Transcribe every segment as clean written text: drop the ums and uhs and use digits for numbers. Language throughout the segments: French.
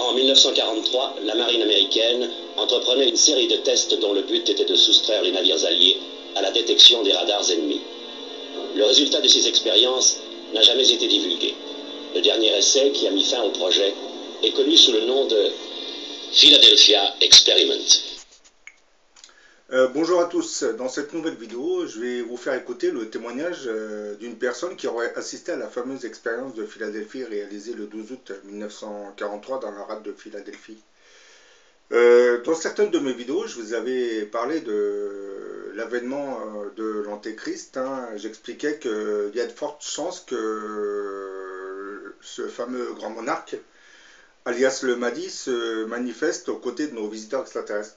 En 1943, la marine américaine entreprenait une série de tests dont le but était de soustraire les navires alliés à la détection des radars ennemis. Le résultat de ces expériences n'a jamais été divulgué. Le dernier essai qui a mis fin au projet est connu sous le nom de Philadelphia Experiment. Bonjour à tous, dans cette nouvelle vidéo, je vais vous faire écouter le témoignage d'une personne qui aurait assisté à la fameuse expérience de Philadelphie réalisée le 12 août 1943 dans la rade de Philadelphie. Dans certaines de mes vidéos, je vous avais parlé de l'avènement de l'Antéchrist. J'expliquais qu'il y a de fortes chances que ce fameux grand monarque, alias le Mahdi, se manifeste aux côtés de nos visiteurs extraterrestres.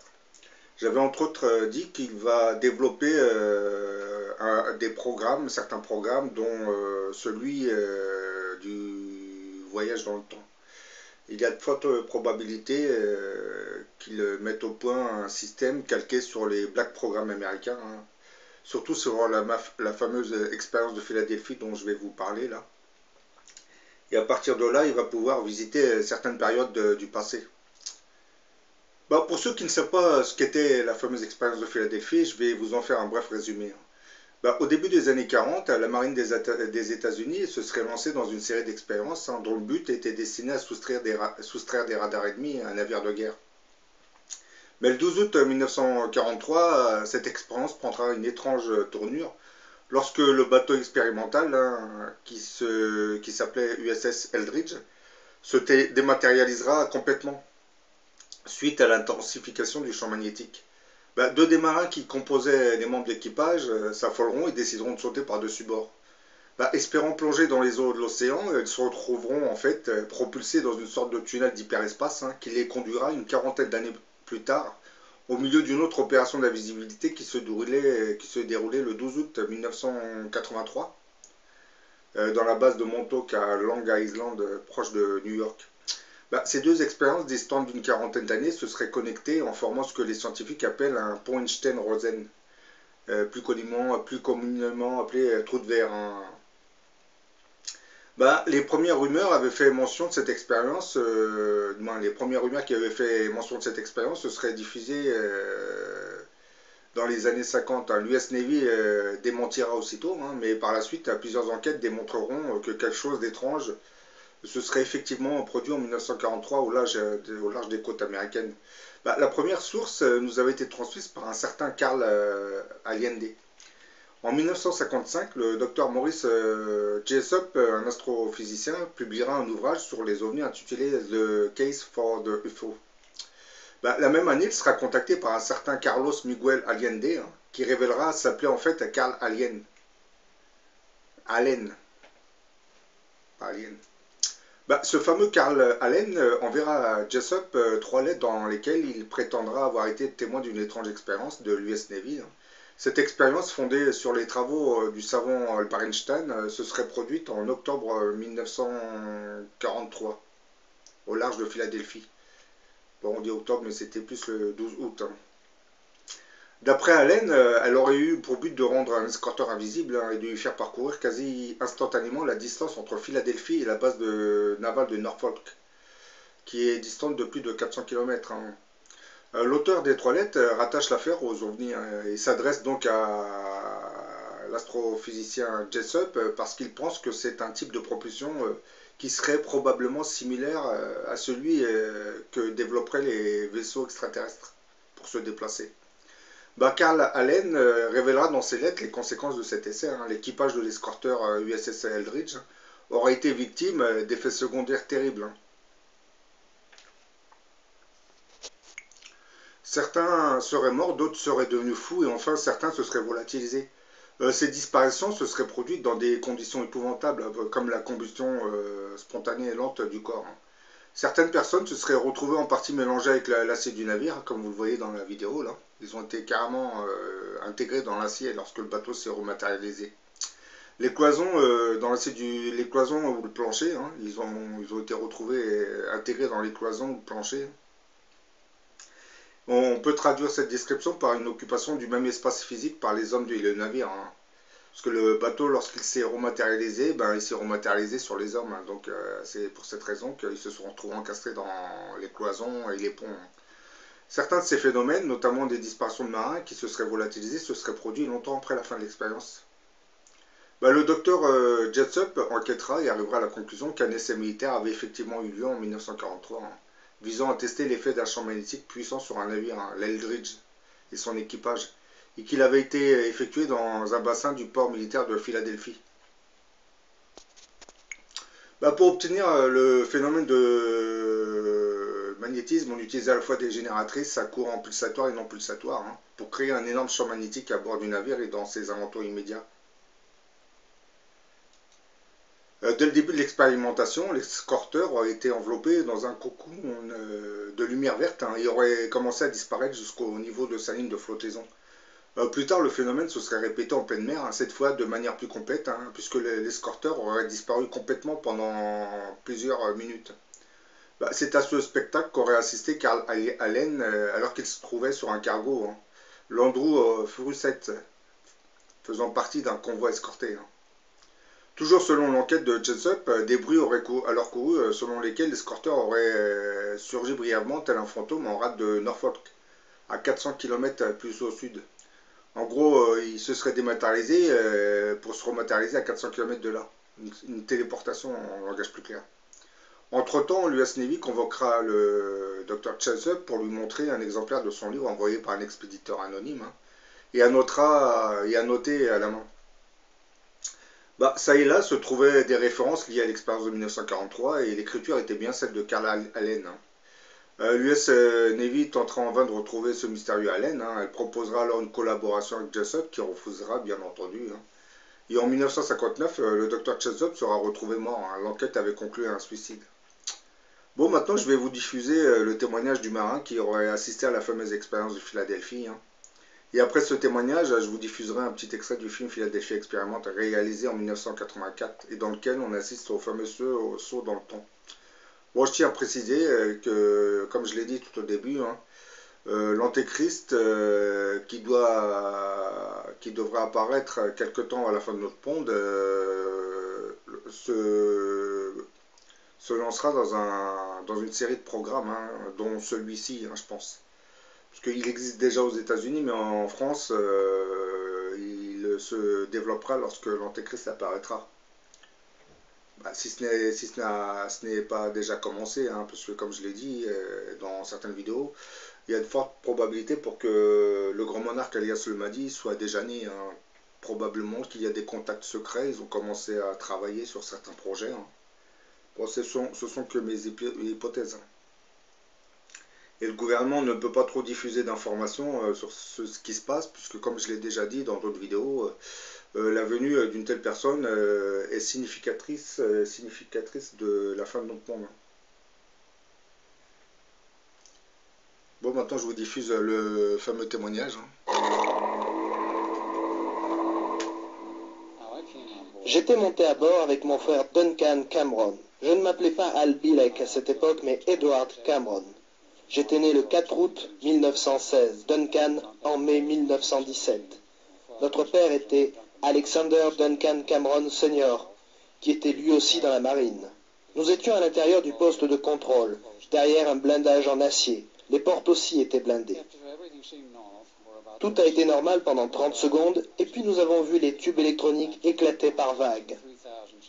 J'avais entre autres dit qu'il va développer des programmes, certains programmes, dont celui du voyage dans le temps. Il y a de fortes probabilités qu'il mette au point un système calqué sur les Black Programmes américains, surtout sur la fameuse expérience de Philadelphie dont je vais vous parler là. Et à partir de là, il va pouvoir visiter certaines périodes du passé. Pour ceux qui ne savent pas ce qu'était la fameuse expérience de Philadelphie, je vais vous en faire un bref résumé. Au début des années 40, la marine des États-Unis se serait lancée dans une série d'expériences dont le but était destiné à soustraire des radars ennemis à un navire de guerre. Mais le 12 août 1943, cette expérience prendra une étrange tournure lorsque le bateau expérimental, qui s'appelait USS Eldridge, se dématérialisera complètement suite à l'intensification du champ magnétique. Deux des marins qui composaient les membres de l'équipage s'affoleront et décideront de sauter par-dessus bord. Espérant plonger dans les eaux de l'océan, ils se retrouveront en fait propulsés dans une sorte de tunnel d'hyperespace qui les conduira une quarantaine d'années plus tard au milieu d'une autre opération d'invisibilité qui se déroulait le 12 août 1983 dans la base de Montauk à Long Island, proche de New York. Ces deux expériences distantes d'une quarantaine d'années se seraient connectées en formant ce que les scientifiques appellent un pont Einstein-Rosen, plus communément appelé trou de verre. Les premières rumeurs avaient fait mention de cette expérience, les premières rumeurs qui avaient fait mention de cette expérience se seraient diffusées dans les années 50. L'US Navy démentira aussitôt, mais par la suite, plusieurs enquêtes démontreront que quelque chose d'étrange se serait effectivement produit en 1943 au large des côtes américaines. La première source nous avait été transmise par un certain Carl Allende. En 1955, le docteur Maurice Jessup, un astrophysicien, publiera un ouvrage sur les ovnis intitulé The Case for the UFO. La même année, il sera contacté par un certain Carlos Miguel Allende, qui révélera s'appeler en fait Carl Allen. Pas Alien. Ce fameux Carl Allen enverra à Jessup 3 lettres dans lesquelles il prétendra avoir été témoin d'une étrange expérience de l'US Navy. Cette expérience, fondée sur les travaux du savant Albert Einstein, se serait produite en octobre 1943, au large de Philadelphie. On dit octobre, mais c'était plus le 12 août. D'après Allen, elle aurait eu pour but de rendre un escorteur invisible et de lui faire parcourir quasi instantanément la distance entre Philadelphie et la base navale de Norfolk, qui est distante de plus de 400 km. L'auteur des 3 lettres rattache l'affaire aux ovnis et s'adresse donc à l'astrophysicien Jessup parce qu'il pense que c'est un type de propulsion qui serait probablement similaire à celui que développeraient les vaisseaux extraterrestres pour se déplacer. Carl Allen révélera dans ses lettres les conséquences de cet essai. L'équipage de l'escorteur USS Eldridge aurait été victime d'effets secondaires terribles. Certains seraient morts, d'autres seraient devenus fous et enfin certains se seraient volatilisés. Ces disparitions se seraient produites dans des conditions épouvantables, comme la combustion spontanée et lente du corps. Certaines personnes se seraient retrouvées en partie mélangées avec l'acier du navire, comme vous le voyez dans la vidéo là. Ils ont été carrément intégrés dans l'acier lorsque le bateau s'est rematérialisé. Les cloisons les cloisons ou le plancher, ils ont été retrouvés intégrés dans les cloisons ou le plancher. On peut traduire cette description par une occupation du même espace physique par les hommes du navire. Parce que le bateau, lorsqu'il s'est rematérialisé, ben, il s'est rematérialisé sur les hommes. Hein. Donc c'est pour cette raison qu'ils se sont retrouvés encastrés dans les cloisons et les ponts. Hein. Certains de ces phénomènes, notamment des disparitions de marins qui se seraient volatilisés, se seraient produits longtemps après la fin de l'expérience. Ben, le docteur Jessup enquêtera et arrivera à la conclusion qu'un essai militaire avait effectivement eu lieu en 1943, hein, visant à tester l'effet d'un champ magnétique puissant sur un navire, hein, l'Eldridge, et son équipage, et qu'il avait été effectué dans un bassin du port militaire de Philadelphie. Ben, pour obtenir le phénomène de magnétisme, on utilisait à la fois des génératrices à courant pulsatoire et non pulsatoire, hein, pour créer un énorme champ magnétique à bord du navire et dans ses alentours immédiats. Dès le début de l'expérimentation, l'escorteur aurait été enveloppé dans un cocon de lumière verte, hein, et aurait commencé à disparaître jusqu'au niveau de sa ligne de flottaison. Plus tard, le phénomène se serait répété en pleine mer, hein, cette fois de manière plus complète, hein, puisque l'escorteur aurait disparu complètement pendant plusieurs minutes. Bah, c'est à ce spectacle qu'aurait assisté Carl Allen alors qu'il se trouvait sur un cargo, hein, l'Andrew Furusset, faisant partie d'un convoi escorté. Hein. Toujours selon l'enquête de Jessup, des bruits auraient alors couru selon lesquels l'escorteur aurait surgi brièvement tel un fantôme en rade de Norfolk, à 400 km plus au sud. En gros, il se serait dématérialisé pour se rematérialiser à 400 km de là. Une téléportation en langage plus clair. Entre-temps, l'US Navy convoquera le Dr Jessup pour lui montrer un exemplaire de son livre envoyé par un expéditeur anonyme, hein, et à noter à la main. Bah, ça et là se trouvaient des références liées à l'expérience de 1943 et l'écriture était bien celle de Carl Allen. Hein. L'US Navy tentera en vain de retrouver ce mystérieux Allen. Hein. Elle proposera alors une collaboration avec Jessup qui refusera bien entendu. Hein. Et en 1959, le docteur Jessup sera retrouvé mort. Hein. L'enquête avait conclu à un suicide. Bon, maintenant je vais vous diffuser le témoignage du marin qui aurait assisté à la fameuse expérience de Philadelphie. Hein. Et après ce témoignage, je vous diffuserai un petit extrait du film Philadelphia Experiment réalisé en 1984 et dans lequel on assiste au fameux saut dans le temps. Bon, je tiens à préciser que, comme je l'ai dit tout au début, hein, l'antéchrist qui devrait apparaître quelque temps à la fin de notre ponde se lancera dans une série de programmes, hein, dont celui-ci, hein, je pense. Parce qu'il existe déjà aux États-Unis, mais en France, il se développera lorsque l'Antéchrist apparaîtra. Bah, si ce n'est pas déjà commencé, hein, parce que comme je l'ai dit dans certaines vidéos, il y a de fortes probabilités pour que le grand monarque alias le Mahdi soit déjà né. Hein. Probablement qu'il y a des contacts secrets, ils ont commencé à travailler sur certains projets. Hein. Bon, ce sont que mes hypothèses. Hein. Et le gouvernement ne peut pas trop diffuser d'informations sur ce qui se passe, puisque comme je l'ai déjà dit dans d'autres vidéos, la venue d'une telle personne est significatrice de la fin de notre monde. Bon, maintenant je vous diffuse le fameux témoignage. Hein. J'étais monté à bord avec mon frère Duncan Cameron. Je ne m'appelais pas Al Bilek à cette époque, mais Edward Cameron. J'étais né le 4 août 1916, Duncan en mai 1917. Notre père était Alexander Duncan Cameron Sr., qui était lui aussi dans la marine. Nous étions à l'intérieur du poste de contrôle, derrière un blindage en acier. Les portes aussi étaient blindées. Tout a été normal pendant 30 secondes, et puis nous avons vu les tubes électroniques éclater par vagues.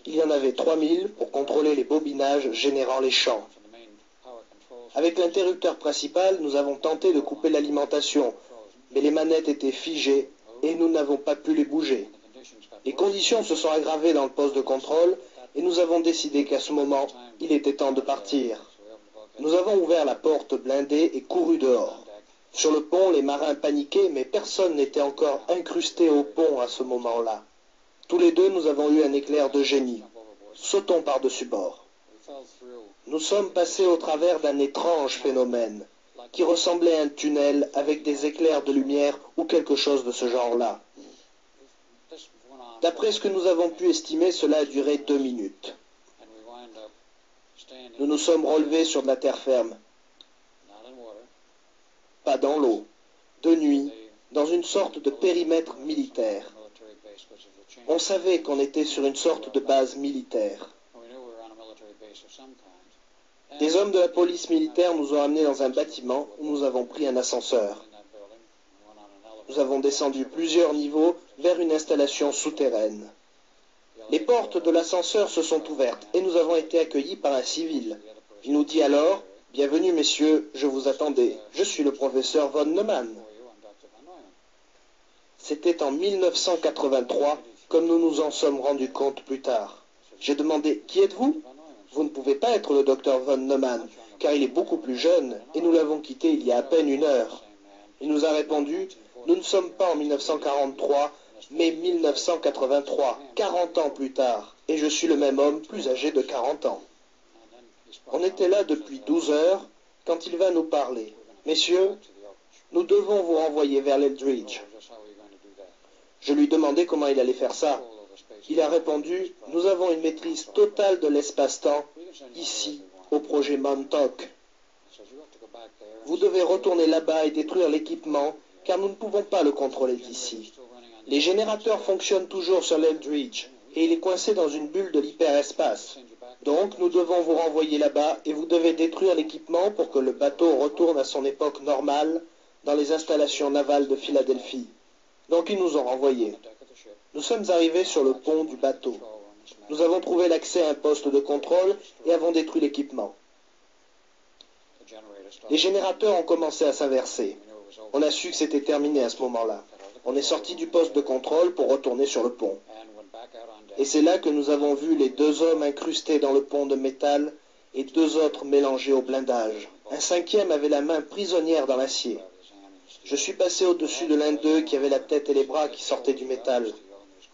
Il y en avait 3000 pour contrôler les bobinages générant les champs. Avec l'interrupteur principal, nous avons tenté de couper l'alimentation, mais les manettes étaient figées et nous n'avons pas pu les bouger. Les conditions se sont aggravées dans le poste de contrôle et nous avons décidé qu'à ce moment, il était temps de partir. Nous avons ouvert la porte blindée et couru dehors. Sur le pont, les marins paniquaient, mais personne n'était encore incrusté au pont à ce moment-là. Tous les deux, nous avons eu un éclair de génie. Sautons par-dessus bord. Nous sommes passés au travers d'un étrange phénomène, qui ressemblait à un tunnel avec des éclairs de lumière ou quelque chose de ce genre-là. D'après ce que nous avons pu estimer, cela a duré 2 minutes. Nous nous sommes relevés sur de la terre ferme. Pas dans l'eau, de nuit, dans une sorte de périmètre militaire. On savait qu'on était sur une sorte de base militaire. Des hommes de la police militaire nous ont amenés dans un bâtiment où nous avons pris un ascenseur. Nous avons descendu plusieurs niveaux vers une installation souterraine. Les portes de l'ascenseur se sont ouvertes et nous avons été accueillis par un civil. Il nous dit alors « Bienvenue messieurs, je vous attendais. Je suis le professeur von Neumann. » C'était en 1983, comme nous nous en sommes rendus compte plus tard. J'ai demandé « Qui êtes-vous » ? Vous ne pouvez pas être le docteur von Neumann, car il est beaucoup plus jeune et nous l'avons quitté il y a à peine une heure. Il nous a répondu « Nous ne sommes pas en 1943, mais 1983, 40 ans plus tard, et je suis le même homme plus âgé de 40 ans. » On était là depuis 12 heures quand il va nous parler. « Messieurs, nous devons vous renvoyer vers l'Eldridge. » Je lui demandais comment il allait faire ça. Il a répondu « Nous avons une maîtrise totale de l'espace-temps, ici, au projet Montauk. Vous devez retourner là-bas et détruire l'équipement, car nous ne pouvons pas le contrôler d'ici. Les générateurs fonctionnent toujours sur l'Eldridge, et il est coincé dans une bulle de l'hyperespace. Donc nous devons vous renvoyer là-bas, et vous devez détruire l'équipement pour que le bateau retourne à son époque normale dans les installations navales de Philadelphie. » Donc ils nous ont renvoyés. Nous sommes arrivés sur le pont du bateau. Nous avons trouvé l'accès à un poste de contrôle et avons détruit l'équipement. Les générateurs ont commencé à s'inverser. On a su que c'était terminé à ce moment-là. On est sorti du poste de contrôle pour retourner sur le pont. Et c'est là que nous avons vu les deux hommes incrustés dans le pont de métal et deux autres mélangés au blindage. Un cinquième avait la main prisonnière dans l'acier. Je suis passé au-dessus de l'un d'eux qui avait la tête et les bras qui sortaient du métal.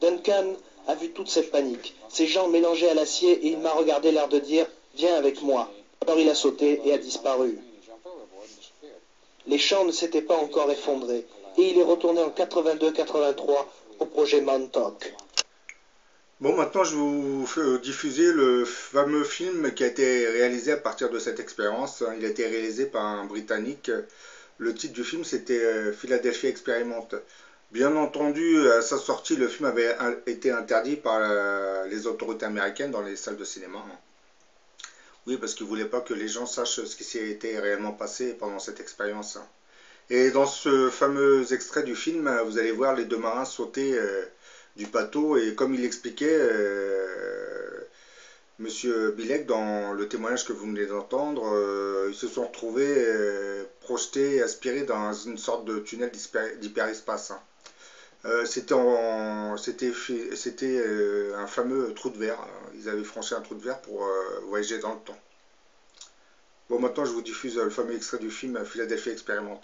Duncan a vu toute cette panique, ces gens mélangés à l'acier, et il m'a regardé l'air de dire « Viens avec moi ». Alors il a sauté et a disparu. Les champs ne s'étaient pas encore effondrés, et il est retourné en 82-83 au projet Montauk. Bon, maintenant je vais vous diffuser le fameux film qui a été réalisé à partir de cette expérience. Il a été réalisé par un Britannique. Le titre du film c'était Philadelphie Experiment. Bien entendu, à sa sortie, le film avait été interdit par les autorités américaines dans les salles de cinéma. Oui, parce qu'ils ne voulaient pas que les gens sachent ce qui s'était réellement passé pendant cette expérience. Et dans ce fameux extrait du film, vous allez voir les deux marins sauter du bateau. Et comme il expliquait, Monsieur Bilek, dans le témoignage que vous venez d'entendre, ils se sont retrouvés projetés, aspirés dans une sorte de tunnel d'hyperespace. C'était un fameux trou de verre. Ils avaient franchi un trou de verre pour voyager dans le temps. Bon, maintenant je vous diffuse le fameux extrait du film Philadelphie Experiment.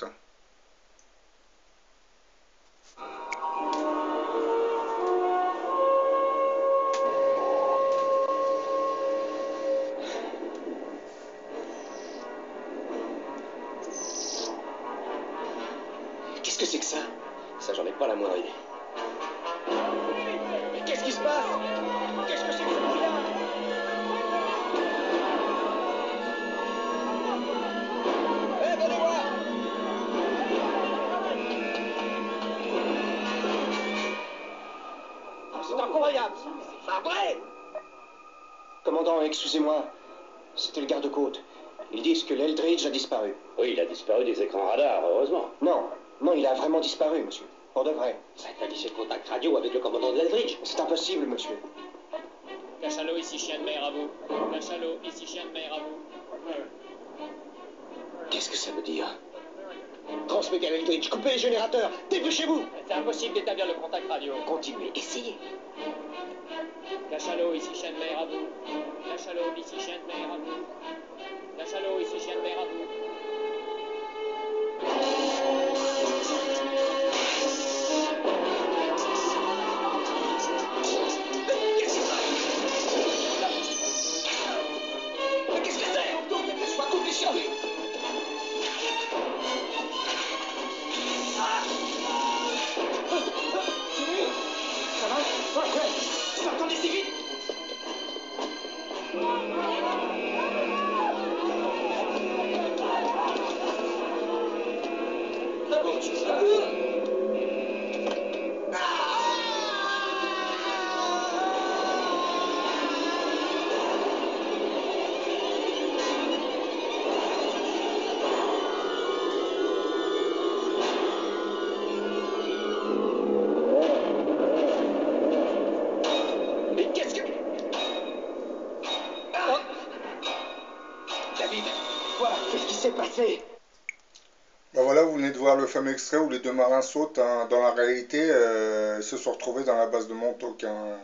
Qu'est-ce que c'est que ça? Ça, j'en ai pas la moindre idée. Mais qu'est-ce qui se passe? Qu'est-ce que c'est que ce bruit-là? Hé, venez voir! C'est incroyable! C'est vrai! Commandant, excusez-moi. C'était le garde-côte. Ils disent que l'Eldridge a disparu. Oui, il a disparu des écrans radars, heureusement. Non, il a vraiment disparu, monsieur. Pour de vrai. Ça établit le contact radio avec le commandant de l'Eldridge. C'est impossible, monsieur. Cachalot, ici chien de mer à vous. Cachalot, ici chien de mer à vous. Qu'est-ce que ça veut dire? Transmettez à l'Eldridge, coupez les générateurs, dépêchez-vous! C'est impossible d'établir le contact radio. Continuez, essayez. Cachalot, ici chien de mer à vous. Cachalot, ici chien de mer à vous. Cachalot, ici chien de mer à vous. Qu'est-ce que c'est? Dépêche-moi, coupe les chiens! Ça va? Ouais. Vous entendez si vite? s'est passé? Ben voilà, vous venez de voir le fameux extrait où les deux marins sautent. Hein. Dans la réalité, ils se sont retrouvés dans la base de Montauk, hein,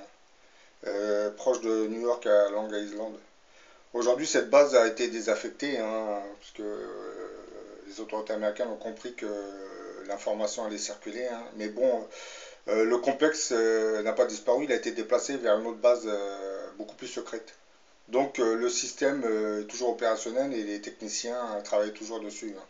proche de New York à Long Island. Aujourd'hui, cette base a été désaffectée, hein, parce que les autorités américaines ont compris que l'information allait circuler. Hein. Mais bon, le complexe n'a pas disparu, il a été déplacé vers une autre base beaucoup plus secrète. Donc le système est toujours opérationnel et les techniciens travaillent toujours dessus. Hein.